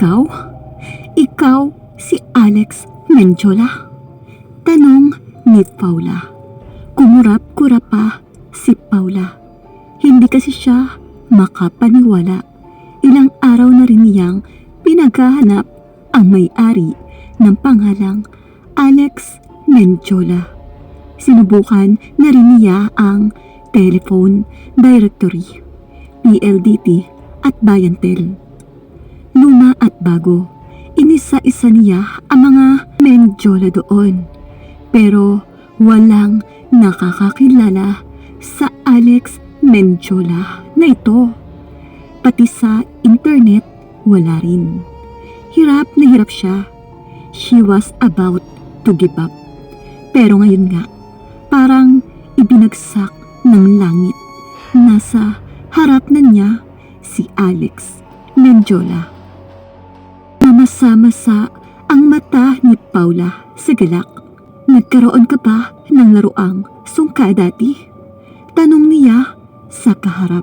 Ikaw? Ikaw si Alex Mendiola? Tanong ni Paula. Kumurap-kurap pa si Paula. Hindi kasi siya makapaniwala. Ilang araw na rin niyang pinaghahanap ang may-ari ng pangalang Alex Mendiola. Sinubukan na rin niya ang telephone directory, PLDT at Bayantel. Luma at bago, inisa-isa niya ang mga Mendiola doon. Pero walang nakakakilala sa Alex Mendiola na ito. Pati sa internet, wala rin. Hirap na hirap siya. She was about to give up. Pero ngayon nga, parang ibinagsak ng langit. Nasa harap na niya si Alex Mendiola. Mamasa-masa ang mata ni Paula sa galak. Nagkaroon ka ba ng laruang sungka dati? Tanong niya sa kaharap.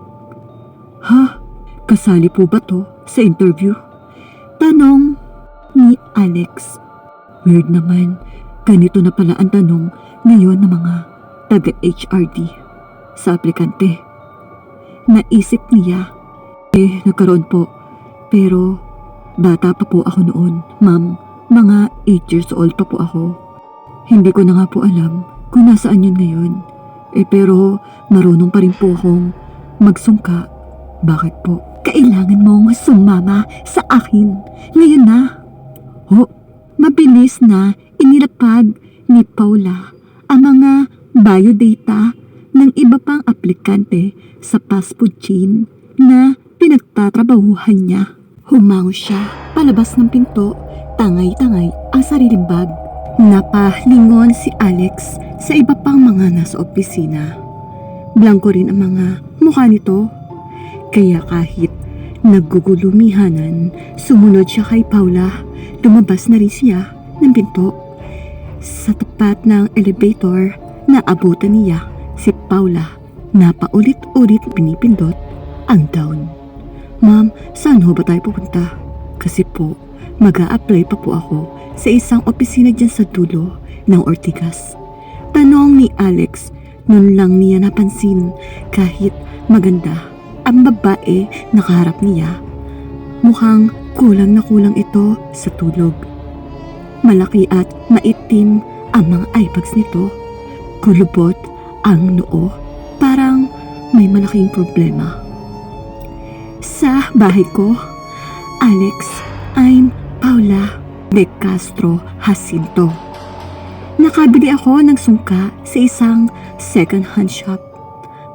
Ha? Kasali po ba to sa interview? Tanong ni Alex. Weird naman, ganito na pala ang tanong ngayon ng mga taga-HRD sa aplikante. Naisip niya, nagkaroon po, pero bata pa po ako noon, ma'am. Mga 8 years old pa po ako. Hindi ko na nga po alam kung nasaan yun ngayon. Pero marunong pa rin po akong magsungka. Bakit po? Kailangan mong sumama sa akin. Ngayon na. Mabilis na inilapag ni Paula ang mga biodata ng iba pang aplikante sa fast food chain na pinagtatrabahuhan niya. Humango siya palabas ng pinto, tangay-tangay ang sariling bag. Napalingon si Alex sa iba pang mga nasa opisina. Blanko rin ang mga mukha nito. Kaya kahit naggugulumihanan, sumunod siya kay Paula. Lumabas na rin siya ng pinto. Sa tapat ng elevator, naabutan niya si Paula na paulit-ulit pinipindot ang down. Ma'am, saan ho ba tayo pupunta? Kasi po, mag-a-apply pa po ako sa isang opisina dyan sa dulo ng Ortigas. Tanong ni Alex, nun lang niya napansin kahit maganda ang babae na kaharap niya. Mukhang kulang na kulang ito sa tulog. Malaki at maitim ang mga eyebags nito. Kulubot ang noo, parang may malaking problema. Sa bahay ko, Alex, I'm Paula de Castro Jacinto. Nakabili ako ng sungka sa isang second-hand shop.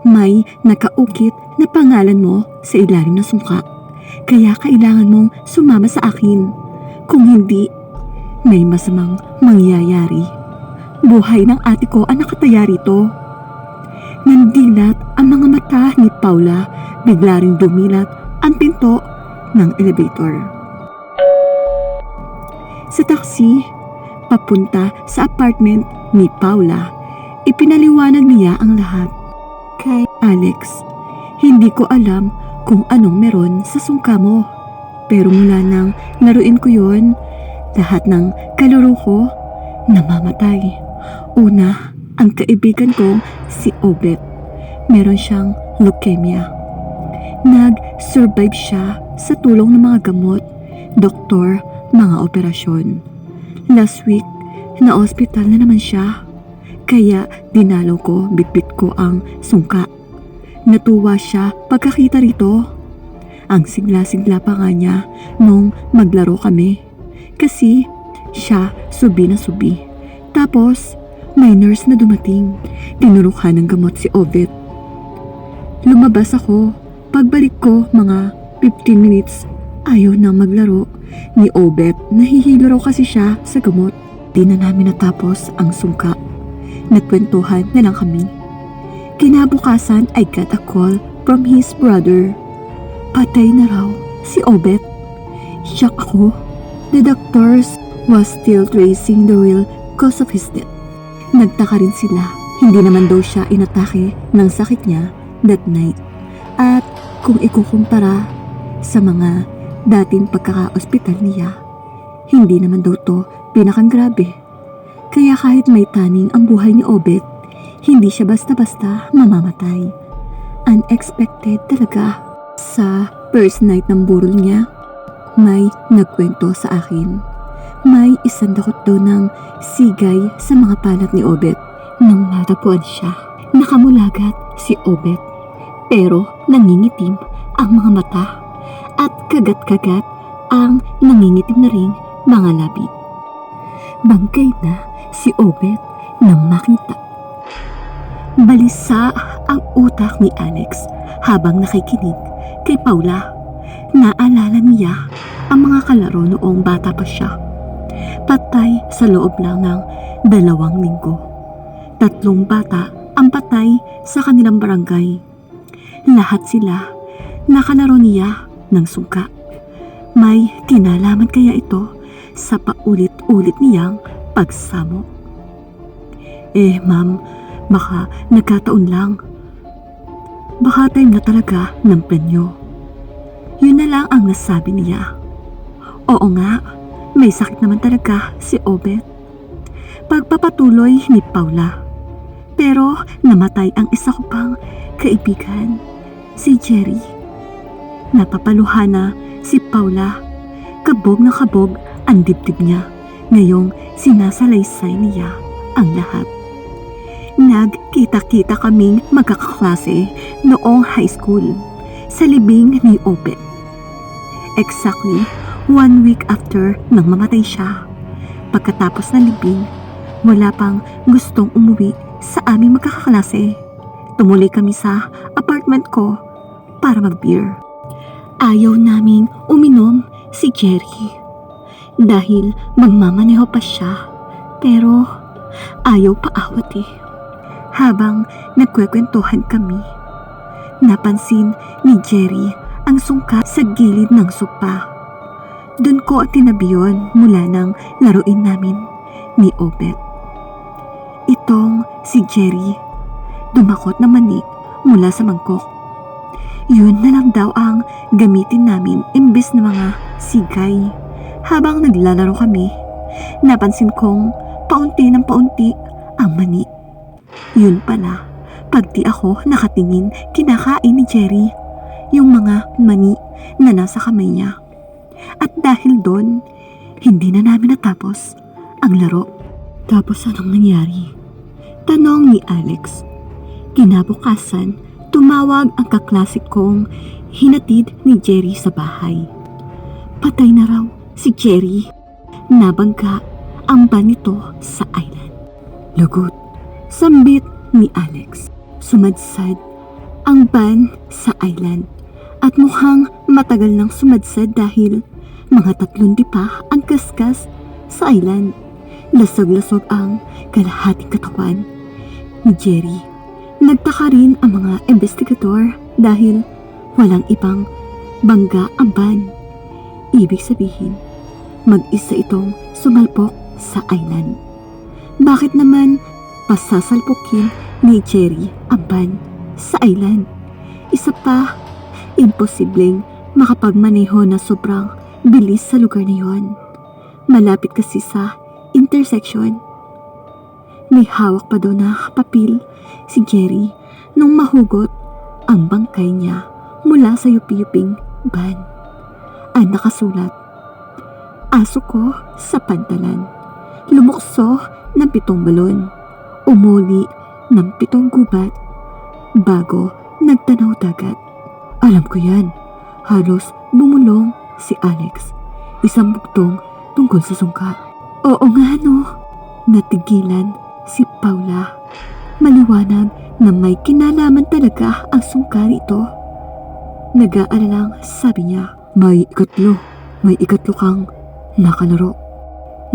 May nakaukit na pangalan mo sa ilalim ng sungka. Kaya kailangan mong sumama sa akin. Kung hindi, may masamang mangyayari. Buhay ng ate ko ang nakataya rito. Nandilat ang mga mata ni Paula, bigla ring dumilat ang pinto ng elevator. Sa taxi, papunta sa apartment ni Paula, ipinaliwanag niya ang lahat. Kay Alex, hindi ko alam kung anong meron sa sungka mo. Pero mula nang laruin ko yon, lahat ng kalaro ko namamatay. Una, ang kaibigan kong si Obet. Meron siyang leukemia. Nag-survive siya sa tulong ng mga gamot, doktor, mga operasyon. Last week, na-hospital na naman siya. Kaya dinalaw ko, bitbit ko ang sungka. Natuwa siya pagkakita rito. Ang sigla-sigla pa nga niya nung maglaro kami. Kasi siya subi na subi. Tapos may nurse na dumating. Tinurukan ng gamot si Ovet. Lumabas ako. Pagbalik ko mga 15 minutes, ayaw nang maglaro ni Obet. Nahihilo raw kasi siya sa gamot. Di na namin natapos ang sungka. Nagkwentuhan na lang kami. Kinabukasan, I got a call from his brother. Patay na raw si Obet. Shock ako. The doctors was still tracing the real cause of his death. Nagtaka rin sila. Hindi naman daw siya inatake ng sakit niya that night. At kung ikukumpara sa mga dating pagkaka-ospital niya. Hindi naman daw to pinakang grabe. Kaya kahit may taning ang buhay ni Obet, hindi siya basta-basta mamamatay. Unexpected talaga. Sa first night ng burol niya, may nagkwento sa akin. May isang dakot daw ng sigay sa mga palat ni Obet. Nang matagpuan siya, nakamulagat si Obet. Pero nangingitim ang mga mata at kagat-kagat ang nangingitim na ring mga labi. Bangkay na si Obet nang makita. Balisa ang utak ni Alex habang nakikinig kay Paula. Naalala niya ang mga kalaro noong bata pa siya. Patay sa loob lang ng 2 linggo. 3 bata ang patay sa kanilang barangay. Lahat sila nakalaro niya ng sungka. May kinalaman kaya ito sa paulit-ulit niyang pagsamo? Ma'am, baka nagkataon lang. Baka time na talaga ng premyo. Yun na lang ang nasabi niya. Oo nga, may sakit naman talaga si Obet. Pagpapatuloy ni Paula. Pero namatay ang isa ko pang kaibigan, si Jerry. Napapaluha na si Paula. Kabog na kabog ang dibdib niya. Ngayong sinasalaysay niya ang lahat. Nagkita-kita kaming magkakaklase noong high school sa libing ni Obet. Exactly 1 week after nang mamatay siya. Pagkatapos ng libing, wala pang gustong umuwi sa aming magkakaklase. Tumuloy kami sa apartment ko para mag-beer. Ayaw naming uminom si Jerry dahil magmamaneho pa siya, pero ayaw paawat eh. Habang nagkwekwentuhan kami, napansin ni Jerry ang sungka sa gilid ng sopa. Doon ko tinabi yun mula nang laruin namin ni Obet. Itong si Jerry, dumakot na mani mula sa mangkok. Yun na lang daw ang gamitin namin imbes na mga sigay. Habang naglalaro kami, napansin kong paunti ng paunti ang mani. Yun pala, pag di ako nakatingin, kinakain ni Jerry yung mga mani na nasa kamay niya. At dahil doon, hindi na namin natapos ang laro. Tapos anong nangyari? Tanong ni Alex. Kinabukasan, tumawag ang kaklasik kong hinatid ni Jerry sa bahay. Patay na raw si Jerry. Nabangga ang ban nito sa island. Lagot, sambit ni Alex. Sumadsad ang ban sa island at mukhang matagal nang sumadsad dahil mga 3 dipa ang kaskas sa island. Lasog-lasog ang kalahating katawan ni Jerry. Nagtaka rin ang mga investigador dahil walang ibang bangga ang ban. Ibig sabihin, mag-isa itong sumalpok sa island. Bakit naman pasasalpukin ni Jerry ang ban sa island? Isa pa, imposibleng makapagmaneho na sobrang bilis sa lugar na yon. Malapit kasi sa intersection. May hawak pa doon na papel si Jerry nung mahugot ang bangkay niya mula sa yupi-yuping ban. Ang nakasulat, aso ko sa pantalan. Lumukso ng 7 balon. Umuli ng 7 gubat bago nagtanaw dagat. Alam ko yan. Halos bumulong si Alex. Isang bugtong tungkol sa sungka. Oo nga no. Natigilan si Paula. Maliwanag na may kinalaman talaga ang sungka nito. Nag-aalalang sabi niya, may ikatlo kang nakalaro.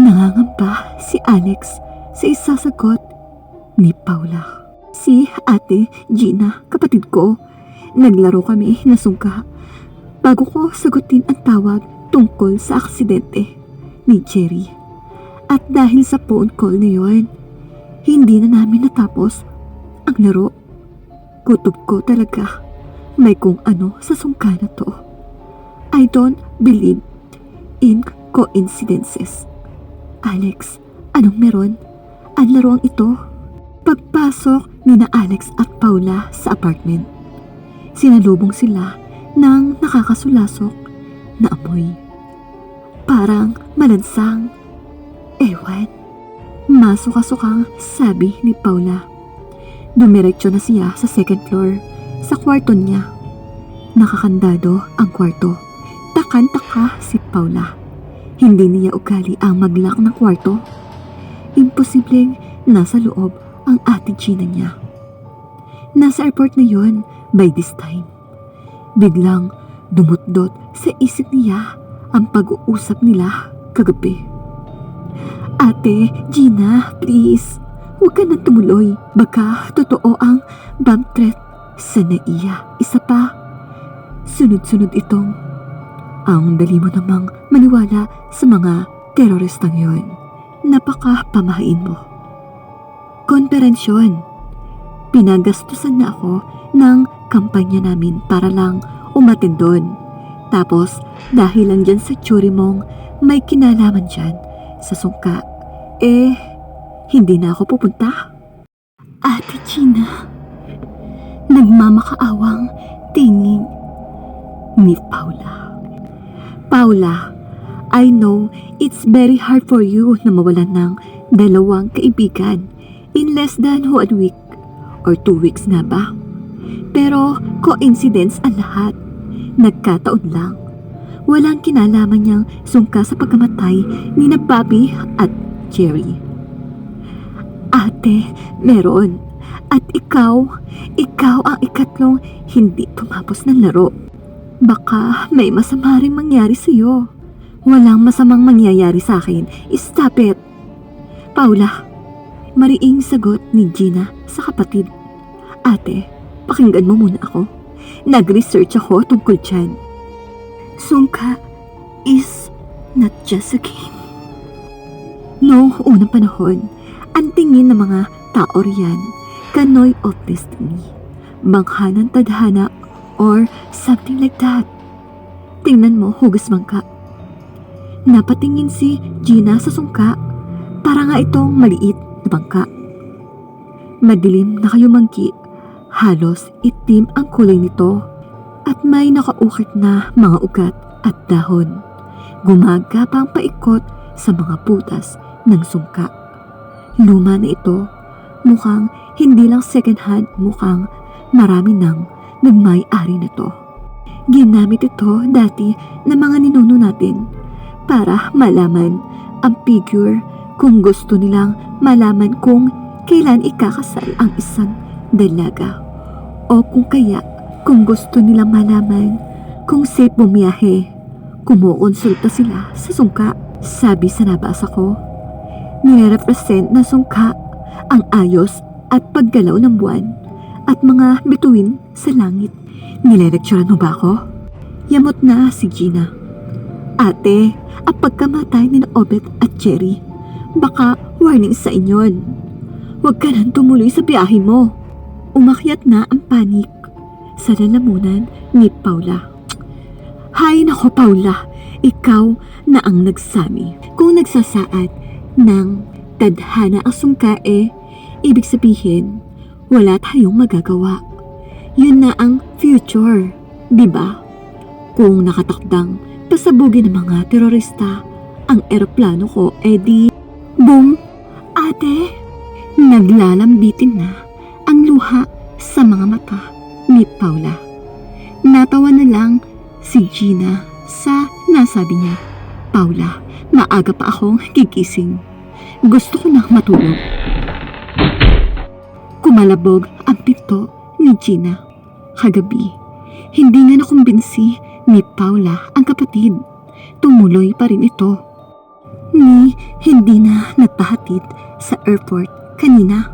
Nangangamba si Alex sa isasagot ni Paula. Si Ate Gina, kapatid ko, naglaro kami na sungka bago ko sagutin ang tawag tungkol sa aksidente ni Jerry. At dahil sa phone call na yun, hindi na namin natapos ang laro. Kutob ko talaga may kung ano sa sungka na to. I don't believe in coincidences. Alex, anong meron? Ang laruang ito? Pagpasok ni na Alex at Paula sa apartment, sinalubong sila ng nakakasulasok na amoy. Parang malansang. Ewan. Masuka-sukang sabi ni Paula. Dumiretso na siya sa second floor, sa kwarto niya. Nakakandado ang kwarto. Takan-taka si Paula. Hindi niya ugali ang mag-lock ng kwarto. Imposibleng nasa loob ang ate Gina niya. Nasa airport na yon by this time. Biglang dumutdot sa isip niya ang pag-uusap nila kagabi. Ate Gina, please, huwag ka nang tumuloy. Baka totoo ang bomb threat sa NAIA. Isa pa, sunod-sunod itong ang dali mo namang maniwala sa mga teroristang yon. Napaka-pamahain mo. Konferensyon. Pinagastusan na ako ng kampanya namin para lang umattend doon. Tapos, dahil lang dyan sa tsuri mong may kinalaman dyan sa sungka, hindi na ako pupunta. Ate Gina, nagmamakaawang tingin ni Paula. Paula, I know it's very hard for you na mawalan ng dalawang kaibigan in less than 1 week or 2 weeks nga ba? Pero coincidence ang lahat. Nagkataon lang. Walang kinalaman niyang sungka sa pagkamatay ni na Bobby at Jerry. Ate, meron. At ikaw ang ikatlong hindi tumapos ng laro. Baka may masama rin mangyari sa'yo. Walang masamang mangyayari sa akin. Stop it. Paula, mariing sagot ni Gina sa kapatid. Ate, pakinggan mo muna ako. Nag-research ako tungkol dyan. Sungka is not just a game. Noong unang panahon, ang tingin ng mga tao riyan, kanoy of destiny, bangha ng tadhana, or something like that. Tingnan mo, hugas bangka. Napatingin si Gina sa sungka, para nga itong maliit na bangka. Madilim na kayumangki, halos itim ang kulay nito, at may nakaukit na mga ugat at dahon. Gumagapang paikot sa mga putas ng sungka. Luma na ito, mukhang hindi lang second hand, mukhang marami nang nagmay-ari na to. Ginamit ito dati ng mga ninuno natin para malaman ang figure kung gusto nilang malaman kung kailan ikakasal ang isang dalaga, o kung kaya kung gusto nilang malaman kung safe bumiyahe, kumukonsulta sila sa sungka. Sabi sa nabasa ko, nire-represent na sungka ang ayos at paggalaw ng buwan at mga bituin sa langit. Nilelekturan mo ba ako? Yamot na si Gina. Ate, ang pagkamatay ni Obet at Jerry, baka warning sa inyon. Huwag ka nang tumuloy sa biyahe mo. Umakyat na ang panik sa lalamunan ni Paula. Hay nako Paula, ikaw na ang nagsabi. Kung nagsasaad ng tadhana ang sungka, ibig sabihin, wala tayong magagawa. Yun na ang future, di ba? Kung nakatakdang pasabugin ng mga terorista ang eroplano ko, di boom! Ate, naglalambitin na ang luha sa mga mata ni Paula. Natawa na lang si Gina sa nasabi niya. Paula, maaga pa akong gigising. Gusto ko nang matulog. Kumalabog ang pinto ni Gina. Kagabi, hindi nga nakumbinsi ni Paula ang kapatid. Tumuloy pa rin ito. Hindi na nagpahatid sa airport kanina.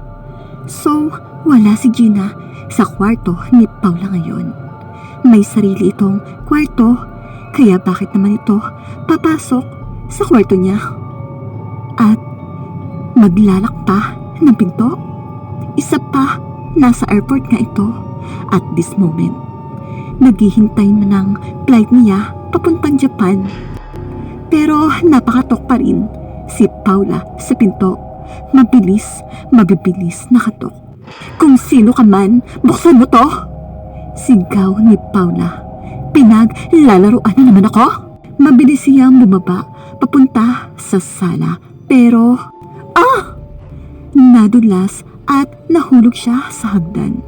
So, wala si Gina sa kwarto ni Paula ngayon. May sarili itong kwarto, kaya bakit naman ito papasok sa kwarto niya? At maglalak pa ng pinto? Isa pa, nasa airport nga ito at this moment. Naghihintay na ng flight niya papuntang Japan. Pero napakatok pa rin si Paula sa pinto. Mabibilis nakatok. Kung sino ka man, buksan mo to! Sigaw ni Paula. Pinaglalaroan na naman ako? Mabilis siyang bumaba papunta sa sala. Pero, nadulas at nahulog siya sa hagdan.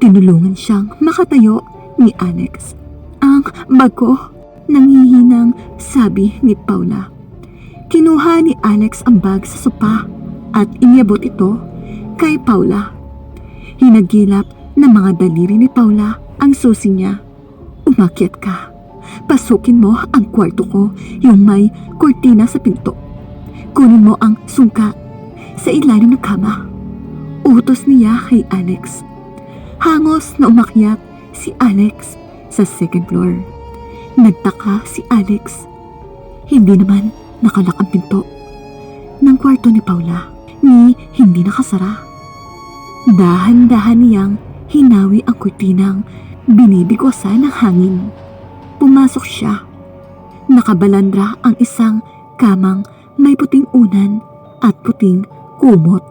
Tinulungan siyang makatayo ni Alex. Ang bago, nanghihinang sabi ni Paula. Kinuha ni Alex ang bag sa sopa at iniabot ito kay Paula. Hinagilap ng mga daliri ni Paula ang susi niya. Umakyat ka. Pasukin mo ang kwarto ko, yung may kurtina sa pinto. Kunin mo ang sungka sa ilalim ng kama. Utos niya kay Alex. Hangos na umakyat si Alex sa second floor. Nagtaka si Alex. Hindi naman nakalak ang pinto ng kwarto ni Paula ni hindi nakasara. Dahan-dahan niyang hinawi ang kurtinang binibigwasan ng hangin. Pumasok siya. Nakabalandra ang isang kamang may puting unan at puting kumot.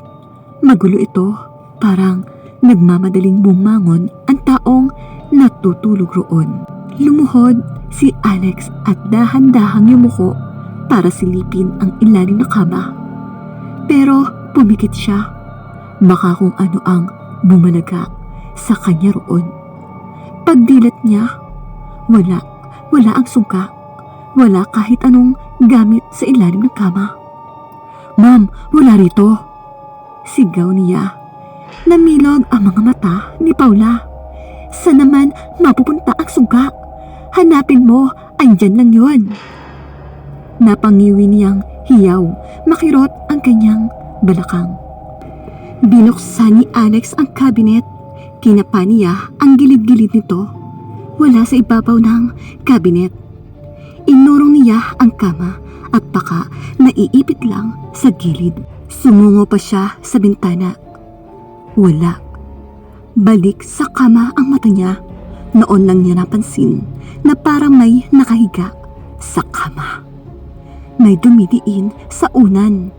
Magulo ito, parang nagmamadaling bumangon ang taong natutulog roon. Lumuhod si Alex at dahan-dahang yumuko para silipin ang ilalim na kama. Pero pumikit siya. Baka kung ano ang bumalaga sa kanya roon. Pagdilat niya, wala ang sungka. Wala kahit anong gamit sa ilalim ng kama. Ma'am, wala rito. Sigaw niya. Namilog ang mga mata ni Paula. Saan naman mapupunta ang sungka? Hanapin mo, andyan lang yun. Napangiwi niyang hiyaw, makirot ang kanyang balakang. Binuksan ni Alex ang cabinet. Kinapa niya ang gilid-gilid nito. Wala sa ibabaw ng cabinet. Inurong niya ang kama at baka naiipit lang sa gilid. Sumungo pa siya sa bintana. Wala. Balik sa kama ang mata niya. Noon lang niya napansin na parang may nakahiga sa kama. May dumidiin sa unan.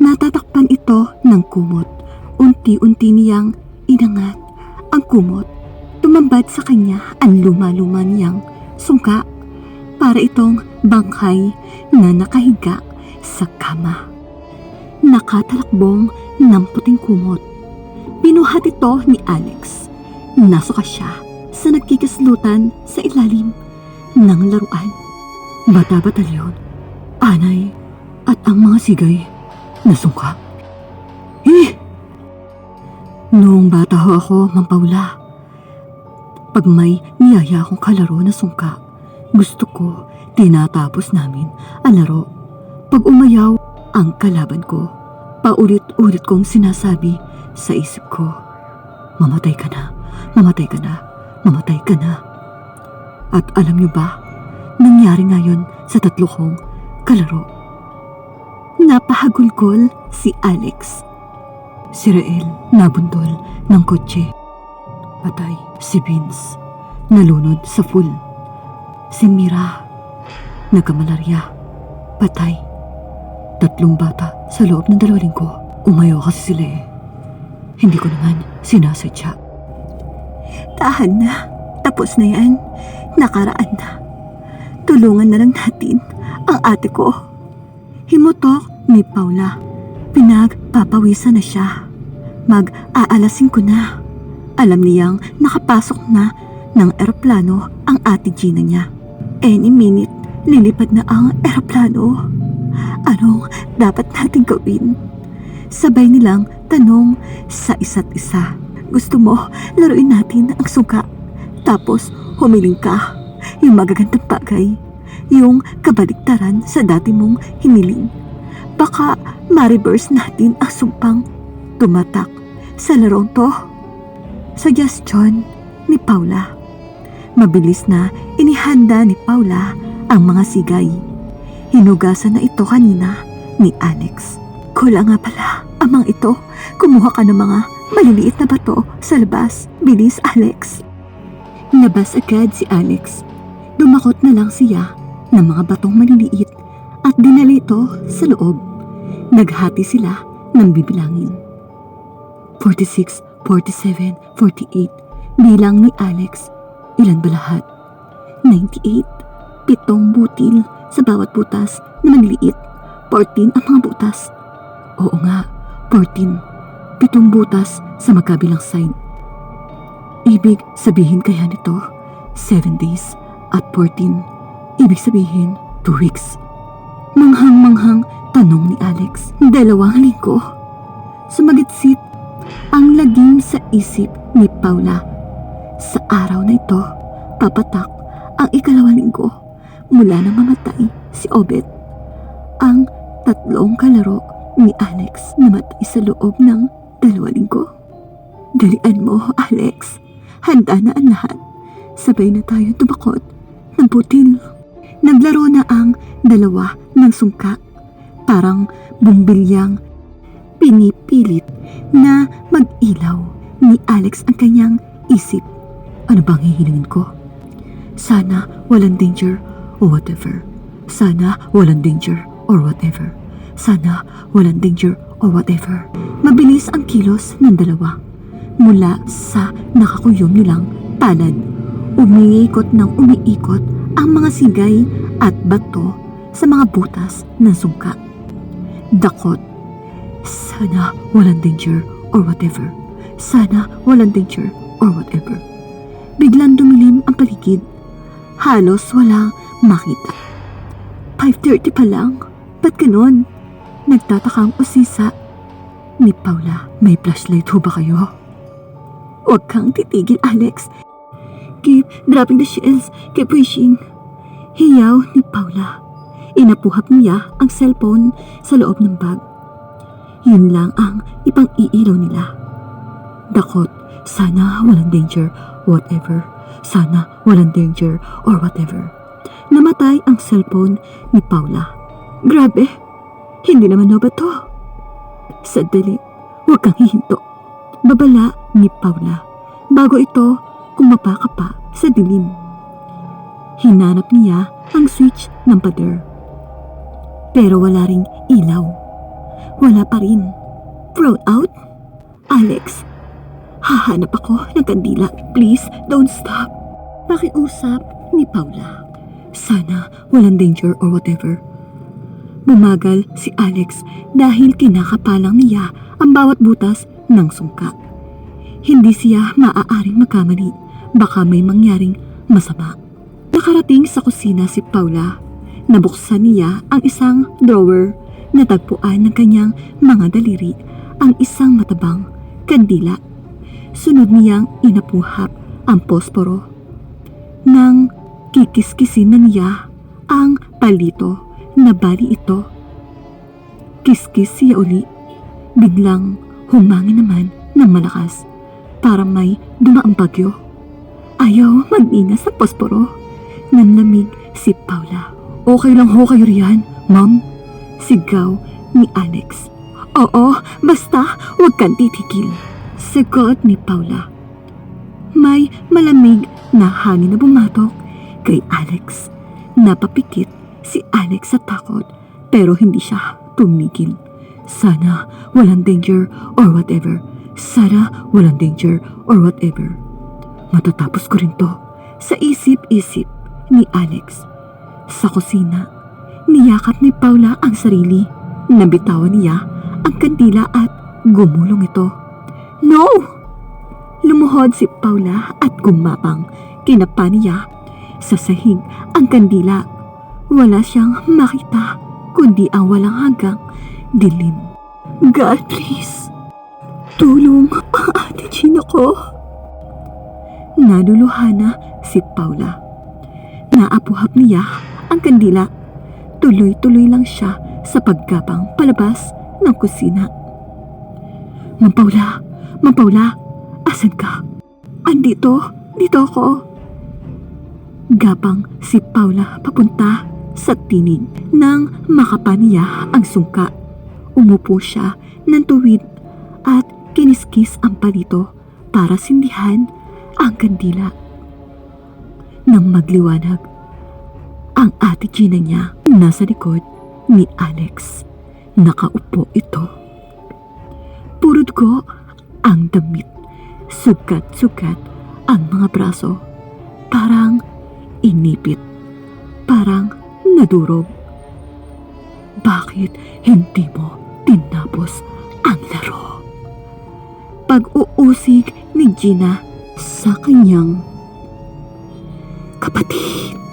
Natatakpan ito ng kumot. Unti-unti niyang inangat ang kumot. Tumambad sa kanya ang luma-luma niyang sungka. Para itong bangkay na nakahiga sa kama. Nakatalakbong ng puting kumot. Pinuhat ito ni Alex. Nasuka siya sa nagkikislutan sa ilalim ng laruan. Bata Batalyon, Anay at ang mga sigay na sungka. Noong bata ho ako, Mang Paula, pag may niyaya akong kalaro na sungka, gusto ko tinatapos namin ang laro. Pag umayaw ang kalaban ko, paulit-ulit kong sinasabi sa isip ko, mamatay ka na, mamatay ka na, mamatay ka na. At alam niyo ba, nangyari ngayon sa tatlo kong kalaro. Napahagulgol si Alex. Si Rael nabundol ng kotse. Patay si Vince, nalunod sa pool. Si Mira, nagkamalarya, patay. 3 bata sa loob ng 2 linggo. Umayaw kasi sila eh. Hindi ko naman sinasadya. Tahan na, tapos na yan. Nakaraan na. Tulungan na lang natin ang ate ko. Himutok ni Paula. Pinagpapawisan na siya. Mag-aalasin ko na. Alam niyang nakapasok na ng eroplano ang ate Gina niya. Any minute, lilipad na ang eroplano. Anong dapat natin gawin? Sabay nilang tanong sa isa't isa. Gusto mo laruin natin ang sungka? Tapos humiling ka. Yung magagandang bagay. Yung kabaligtaran sa dati mong hiniling. Baka ma-reverse natin ang sumpang tumatak sa larong to. Suggestion ni Paula. Mabilis na inihanda ni Paula ang mga sigay. Hinugasan na ito kanina ni Alex. Kulang nga pala ang mga ito. Kumuha ka ng mga maliliit na bato sa labas. Bilis, Alex. Labas agad si Alex. Dumakot na lang siya ng mga batong maliliit at dinala ito sa loob. Naghati sila ng bibilangin. 46, 47, 48. Bilang ni Alex. Ilan ba lahat? 98. 7 butil sa bawat butas na maliliit. 14 ang mga butas. Oo nga, 14. 7 butas sa magkabilang side. Ibig sabihin kaya nito, 7 days at 14. Ibig sabihin, 2 weeks. Manghang-manghang tanong ni Alex. 2 linggo. Sumagitsit ang lagim sa isip ni Paula. Sa araw na ito, papatak ang 2 linggo mula nang mamatay si Obed. Ang 3 kalaro ni Alex namatay sa loob ng 2 linggo. Dalian mo, Alex. Handa na ang lahat. Sabay na tayo tumakot ng butil. Naglaro na ang 2 ng sungka. Parang bumbilyang pinipilit na mag-ilaw ni Alex ang kanyang isip. Ano bang hihilingin ko? Sana walang danger or whatever. Sana walang danger or whatever. Sana walang danger or whatever. Mabilis ang kilos ng 2 mula sa nakakuyom nilang palad. Umiikot ng umiikot ang mga sigay at bato sa mga butas ng sungka. Dakot. Sana walang danger or whatever. Sana walang danger or whatever. Biglang dumilim ang paligid. Halos walang makita. 5:30 pa lang. Ba't ganon? Nagtatakang usisa ni Paula. May flashlight ho ba kayo? Huwag kang titigil, Alex. Keep dropping the shells. Keep wishing. Hiyaw ni Paula. Inapuhap niya ang cellphone sa loob ng bag. Yun lang ang ipang-iilaw nila. Dakot. Sana walang danger, whatever. Sana walang danger or whatever. Namatay ang cellphone ni Paula. Grabe. Hindi naman no ba to? Sadali. Huwag kang hihinto. Babala ni Paula. Bago ito kumapaka pa sa dilim. Hinanap niya ang switch ng pader. Pero wala ring ilaw. Wala pa rin. Brown out? Alex, hahanap ako ng kandila. Please, don't stop. Pakiusap ni Paula. Sana walang danger or whatever. Bumagal si Alex dahil kinakapalang niya ang bawat butas ng sungka. Hindi siya maaaring magkamali. Baka may mangyaring masama. Nakarating sa kusina si Paula. Nabuksan niya ang isang drawer. Natagpuan ng kanyang mga daliri ang isang matabang kandila. Sunod niyang inapuhap ang posporo. Nang kikiskisin na niya ang palito na bali ito. Kiskis siya uli. Biglang humangin naman ng malakas. Parang may dumaang bagyo. Ayaw mag-ina sa posporo. Nanlamig si Paula. Okay lang ho kayo riyan, ma'am. Sigaw ni Alex. Oo, basta huwag kang titigil. Sagot ni Paula. May malamig na hangin na bumatok kay Alex. Napapikit si Alex sa takot pero hindi siya tumigil. Sana walang danger or whatever. Sana walang danger or whatever. Matatapos ko rin to. Sa isip-isip ni Alex. Sa kusina, niyakap ni Paula ang sarili. Nabitawan niya ang kandila at gumulong ito. No! Lumuhod si Paula at gumapang. Kinapa niya sa sahig ang kandila. Wala siyang makita kundi ang walang hanggang dilim. God, please. Tulong ang ate Gina ko. Naluluhana si Paula. Naapuhap niya ang kandila. Tuloy-tuloy lang siya sa paggapang palabas ng kusina. Ma'am Paula, asan ka? Andito ako. Gapang si Paula papunta sa tinig. Nang makapa niya ang sungka, umupo siya ng tuwid at kiniskis ang palito para sindihan ang kandila. Nang magliwanag, ate Gina niya. Nasa likod ni Alex. Nakaupo ito. Puro dugo ang damit. Sugat-sugat ang mga braso. Parang inipit. Parang nadurog. Bakit hindi mo tinapos ang laro? Pag-uusig ni Gina sa kanyang kapatid.